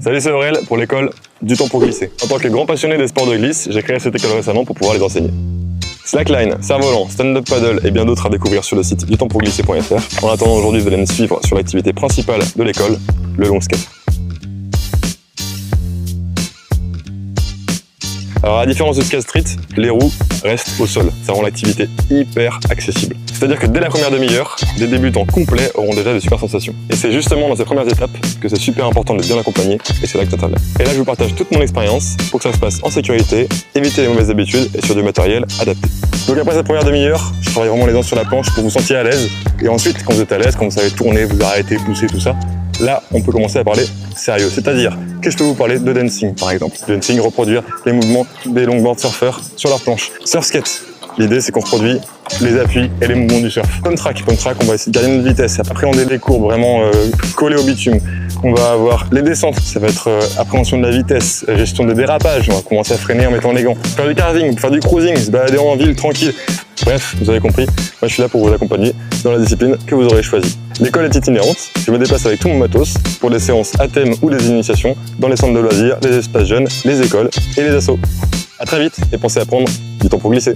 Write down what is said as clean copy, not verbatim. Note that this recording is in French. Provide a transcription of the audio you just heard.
Salut, c'est Aurel pour l'école du temps pour glisser. En tant que grand passionné des sports de glisse, j'ai créé cette école récemment pour pouvoir les enseigner. Slackline, cerf-volant, stand-up paddle et bien d'autres à découvrir sur le site dutemppourglisser.fr. En attendant aujourd'hui, vous allez me suivre sur l'activité principale de l'école, le long skate. Alors à la différence du skate street, les roues restent au sol. Ça rend l'activité hyper accessible. C'est-à-dire que dès la première demi-heure, des débutants complets auront déjà de super sensations. Et c'est justement dans ces premières étapes que c'est super important d'être bien accompagné, et c'est là que tu interviens. Et là, je vous partage toute mon expérience pour que ça se passe en sécurité, éviter les mauvaises habitudes et sur du matériel adapté. Donc après cette première demi-heure, je travaille vraiment les dents sur la planche pour vous sentir à l'aise. Et ensuite, quand vous êtes à l'aise, quand vous savez tourner, vous arrêter, pousser, tout ça, là, on peut commencer à parler sérieux. C'est-à-dire que je peux vous parler de dancing, par exemple. Dancing, reproduire les mouvements des longboard surfeurs sur leur planche. Surf skate. L'idée, c'est qu'on reproduit les appuis et les mouvements du surf. Pump track, on va essayer de garder notre vitesse, appréhender les courbes vraiment collées au bitume. On va avoir les descentes, ça va être appréhension de la vitesse, gestion des dérapages, on va commencer à freiner en mettant les gants. Faire du carving, faire du cruising, se balader en ville tranquille. Bref, vous avez compris, moi je suis là pour vous accompagner dans la discipline que vous aurez choisie. L'école est itinérante, je me déplace avec tout mon matos pour les séances à thème ou les initiations dans les centres de loisirs, les espaces jeunes, les écoles et les assos. A très vite et pensez à prendre du temps pour glisser.